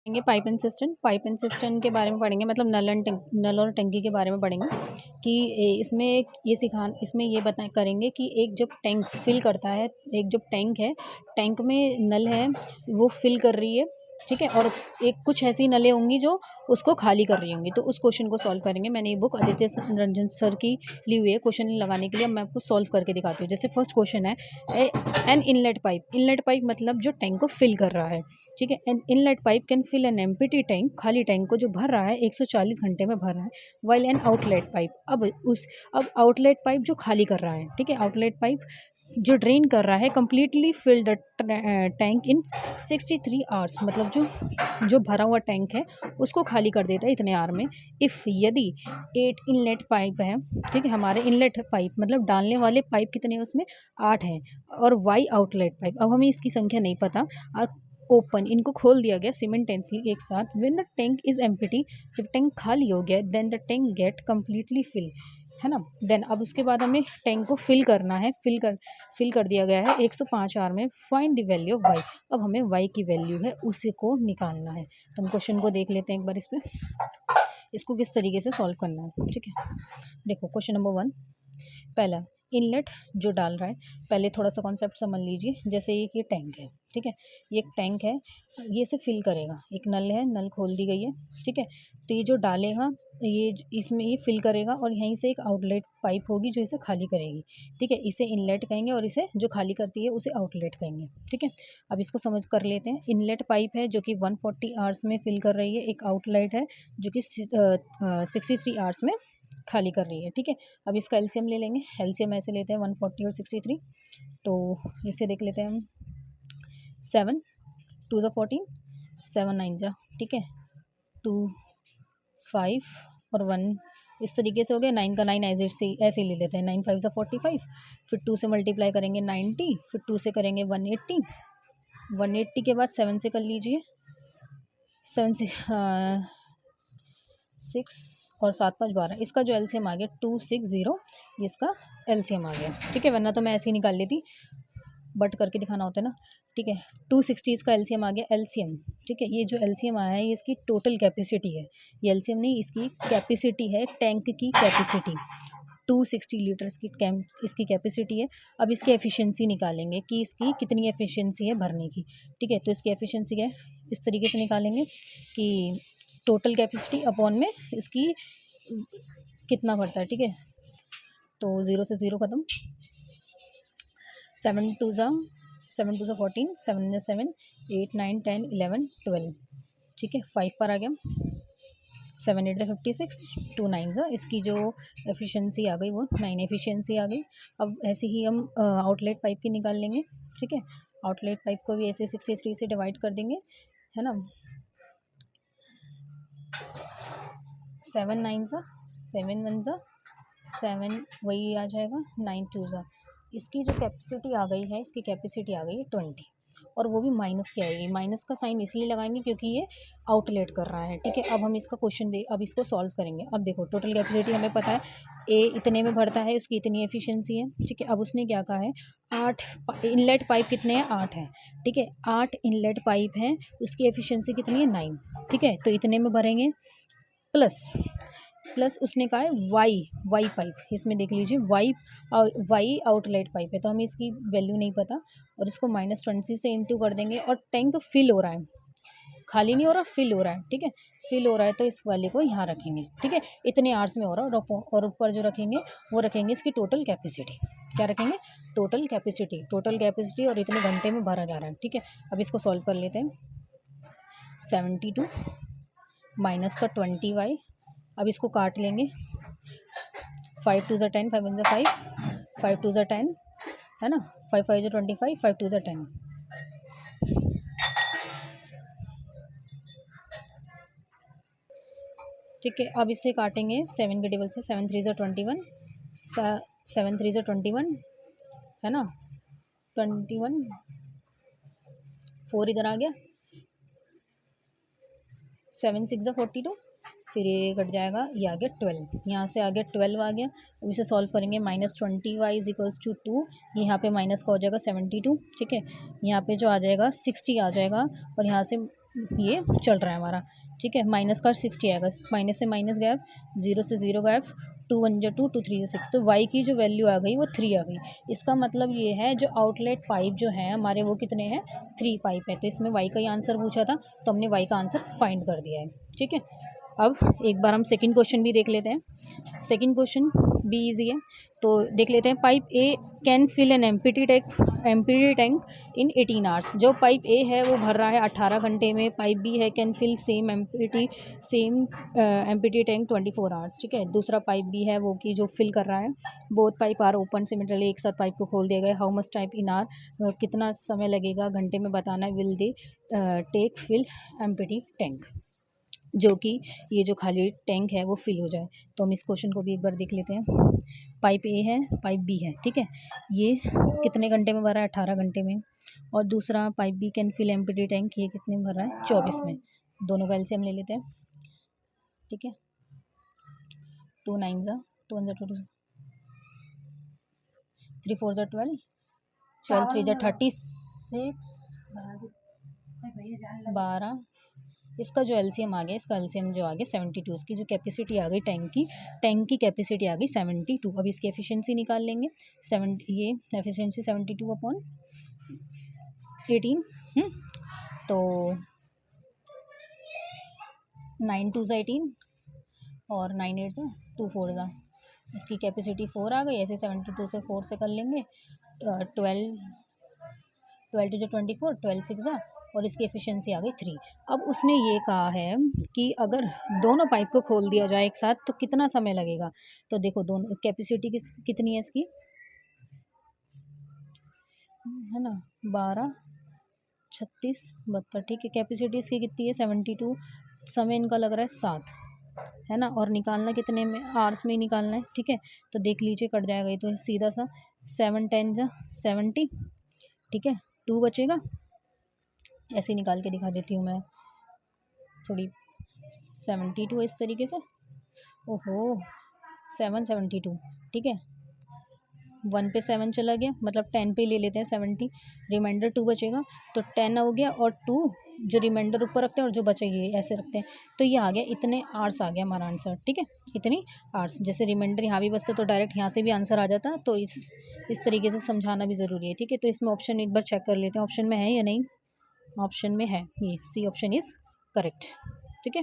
पढ़ेंगे pipe and system के बारे में पढ़ेंगे, मतलब नल और टंकी के बारे में पढ़ेंगे कि इसमें ये बता करेंगे कि एक जब टैंक फिल करता है, एक जब टैंक है, टैंक में नल है वो फिल कर रही है, ठीक है, और एक कुछ ऐसी नलें होंगी जो उसको खाली कर रही होंगी, तो उस क्वेश्चन को सॉल्व करेंगे। मैंने ये बुक आदित्य रंजन सर की ली हुई है क्वेश्चन लगाने के लिए। मैं आपको सॉल्व करके दिखाती हूँ। जैसे फर्स्ट क्वेश्चन है एन इनलेट पाइप मतलब जो टैंक को फिल कर रहा है, ठीक है। An inlet pipe can fill an empty tank, खाली टैंक को जो भर रहा है 140 घंटे में भर रहा है। वाइल एन आउटलेट पाइप, अब आउटलेट पाइप जो खाली कर रहा है, ठीक है, आउटलेट पाइप जो ड्रेन कर रहा है completely filled tank in 63 hours, मतलब जो भरा हुआ टैंक है उसको खाली कर देता है इतने आवर में। इफ़ यदि 8 इनलेट पाइप है, ठीक है, हमारे इनलेट पाइप मतलब डालने वाले पाइप कितने हैं उसमें 8 हैं, और वाई आउटलेट पाइप, अब हमें इसकी संख्या नहीं पता, और ओपन इनको खोल दिया गया सिमेंटेंसली एक साथ। When the tank is empty, जब टैंक खाली हो गया, then the tank get completely fill, है ना। देन अब उसके बाद हमें टैंक को फिल करना है, फिल कर दिया गया है 105 आवर में। Find the value of Y, अब हमें वाई की वैल्यू है उसी को निकालना है। तो हम क्वेश्चन को देख लेते हैं एक बार, इसको किस तरीके से सॉल्व करना है, ठीक है। देखो क्वेश्चन नंबर 1, पहला इनलेट जो डाल रहा है, पहले थोड़ा सा कॉन्सेप्ट समझ लीजिए। जैसे ये टैंक है, ठीक है, ये एक टैंक है, ये इसे फिल करेगा, एक नल है, नल खोल दी गई है, ठीक है। तो ये जो डालेगा ये इसमें ये फिल करेगा, और यहीं से एक आउटलेट पाइप होगी जो इसे खाली करेगी, ठीक है। इसे इनलेट कहेंगे और इसे जो खाली करती है उसे आउटलेट कहेंगे, ठीक है। अब इसको समझ कर लेते हैं। इनलेट पाइप है जो कि 140 आवर्स में फिल कर रही है, एक आउटलेट है जो कि 63 आवर्स में खाली कर रही है, ठीक है। अब इसका एलसीएम ले लेंगे, एलसीएम ऐसे लेते हैं 140 और 63, तो इसे देख लेते हैं हम। 7 2 ज़ा 14, 7 9 ज़ा, ठीक है, 2 5 और 1, इस तरीके से हो गया। 9 का 9 ऐसे ही ले लेते हैं। 9 5 ज़ा 45, फिर 2 से मल्टीप्लाई करेंगे 90, फिर 2 से करेंगे 180, 180 के बाद 7 से कर लीजिए, 7 से 6 और 7 5 12, इसका जो एलसीएम आ गया 260, ये इसका एलसीएम आ गया, ठीक है। वरना तो मैं ऐसे ही निकाल लेती, बट करके दिखाना होता है ना, ठीक है। 260 इसका एलसीएम आ गया, एलसीएम, ठीक है। ये जो एलसीएम आया है ये इसकी टोटल कैपेसिटी है, ये एलसीएम नहीं, इसकी कैपेसिटी है, टैंक की कैपेसिटी 260 लीटर्स की इसकी कैपेसिटी है। अब इसकी एफिशिएंसी निकालेंगे कि इसकी कितनी एफिशिएंसी है भरने की, ठीक है। तो इसकी एफिशिएंसी है इस तरीके से निकालेंगे कि टोटल कैपेसिटी अपॉन में इसकी कितना भरता है, ठीक है। तो 0 से 0 खत्म, 7 2 ज़ा 14, 7 ज़ा 7, 8 9 10 11 12, ठीक है। 5 पर आ गया, 7 8 ज़ा 56, 2 9 ज़ा, इसकी जो एफिशिएंसी आ गई वो 9 एफिशिएंसी आ गई। अब ऐसे ही हम आउटलेट पाइप की निकाल लेंगे, ठीक है। आउटलेट पाइप को भी ऐसे 63 से डिवाइड कर देंगे, है ना। 7 9 ज़ा 7 1 ज़ा 7, वही आ जाएगा 9 2 ज़ा, इसकी जो कैपेसिटी आ गई है, इसकी कैपेसिटी आ गई है 20, और वो भी माइनस की आएगी। माइनस का साइन इसलिए लगाएंगे क्योंकि ये आउटलेट कर रहा है, ठीक है। अब हम इसका क्वेश्चन अब इसको सॉल्व करेंगे। अब देखो टोटल कैपेसिटी हमें पता है, ए इतने में भरता है, उसकी इतनी एफिशिएंसी है, ठीक है। अब उसने क्या कहा है, 8 इनलेट पाइप कितने हैं, 8 हैं, ठीक है। 8 इनलेट पाइप हैं, उसकी एफिशिएंसी कितनी है 9, ठीक है। तो इतने में भरेंगे, प्लस उसने कहा है वाई पाइप, इसमें देख लीजिए वाई आउटलेट पाइप है, तो हमें इसकी वैल्यू नहीं पता, और इसको -20 से इंटू कर देंगे। और टैंक फिल हो रहा है, खाली नहीं हो रहा, फिल हो रहा है, ठीक है। फिल हो रहा है तो इस वाले को यहाँ रखेंगे, ठीक है। इतने आवर्स में हो रहा है, और ऊपर जो रखेंगे वो रखेंगे इसकी टोटल कैपेसिटी। क्या रखेंगे, टोटल कैपेसिटी, और इतने घंटे में भरा जा रहा है, ठीक है। अब इसको सॉल्व कर लेते हैं। 72 माइनस का 20y, अब इसको काट लेंगे, 5 2 ज़ा 10, 5 1 ज़ा 5, 5 2 ज़ा 10, है ना, 5 5 ज़ा 25, 5 2 ज़ा 10, ठीक है। अब इसे काटेंगे 7 के टेबल से, 7 3 ज़ा 21, 7 3 ज़ा 21, है ना, 21, 4 इधर आ गया, 7 6 ज़ा 42, फिर ये कट जाएगा, ये आ गया 12, यहाँ से आ गया 12 आ गया। अब इसे सॉल्व करेंगे, -20y इज इक्वल्स टू 2, यहाँ पे माइनस का हो जाएगा 72, ठीक है। यहाँ पे जो आ जाएगा 60 आ जाएगा, और यहाँ से ये चल रहा है हमारा, ठीक है। माइनस का 60 आएगा, माइनस से माइनस गया, 0 से 0 गायब, 2 1 जा 2, 2 3 जा 6, तो y की जो वैल्यू आ गई वो 3 आ गई। इसका मतलब ये है जो आउटलेट पाइप जो है हमारे वो कितने हैं, 3 पाइप है। तो इसमें y का ही आंसर पूछा था तो हमने y का आंसर फाइंड कर दिया है, ठीक है। अब एक बार हम सेकंड क्वेश्चन भी देख लेते हैं। सेकंड क्वेश्चन भी इजी है, तो देख लेते हैं। Pipe A can fill an empty tank in 18 hours. जो पाइप ए है वो भर रहा है 18 घंटे में। पाइप बी है can fill same empty tank 24 hours, ठीक है। दूसरा पाइप बी है वो कि जो फिल कर रहा है। Both pipe are open similarly, एक साथ पाइप को खोल दिया गया। How much time in hour, कितना समय लगेगा घंटे में बताना है। Will they take fill empty tank, जो कि ये जो खाली टैंक है वो फिल हो जाए। तो हम इस क्वेश्चन को भी एक बार देख लेते हैं। पाइप ए है, पाइप बी है, ठीक है। ये कितने घंटे में भर रहा है, 18 घंटे में। और दूसरा pipe B can fill empty tank, ये कितने में भर रहा है, 24 में। दोनों का एलसीएम ले लेते हैं, ठीक है। 2 9 जा 2 1 जा 2 3 4 जा 12, 12 3 जा 36, 12। इसका जो एलसीएम आ गया, इसका एलसीएम जो आ गया 72। इसकी जो कैपेसिटी आ गई टैंक की कैपेसिटी आ गई 72। अब इसकी एफिशिएंसी निकाल लेंगे। ये एफिशिएंसी 72 अपॉन 18, तो 9 2 ज़ा 18 और 9 8 ज़ा 2 4 ज़ा, इसकी कैपेसिटी 4 आ गई। ऐसे 72 से 4 से कर लेंगे, 12 12 2 24, 12 6 ज़ा, और इसकी एफिशिएंसी आ गई 3। अब उसने ये कहा है कि अगर दोनों पाइप को खोल दिया जाए एक साथ तो कितना समय लगेगा। तो देखो दोनों कैपेसिटी कितनी है इसकी, है ना, 12 36 72, ठीक है। कैपेसिटी इसकी कितनी है, 72। समय इनका लग रहा है 7, है ना। और निकालना कितने में, आवर्स में ही निकालना है, ठीक है। तो देख लीजिए कट जाएगा ये तो सीधा सा, 7 10 जा 70, ठीक है। 2 बचेगा, ऐसे निकाल के दिखा देती हूँ मैं थोड़ी। 72 इस तरीके से, ओहो 772, ठीक है। 1 पे 7 चला गया, मतलब 10 पे ले लेते हैं 70, रिमाइंडर 2 बचेगा। तो 10 हो गया और 2 जो रिमाइंडर ऊपर रखते हैं और जो बचा ये ऐसे रखते हैं। तो ये आ गया, इतने आवर्स आ गया हमारा आंसर, ठीक है। इतनी आवर्स, जैसे रिमाइंडर यहाँ भी बचते तो डायरेक्ट यहाँ से भी आंसर आ जाता। तो इस तरीके से समझाना भी ज़रूरी है, ठीक है। तो इसमें ऑप्शन एक बार चेक कर लेते हैं, ऑप्शन में है या नहीं। ऑप्शन में है, ये सी ऑप्शन इज़ करेक्ट, ठीक है।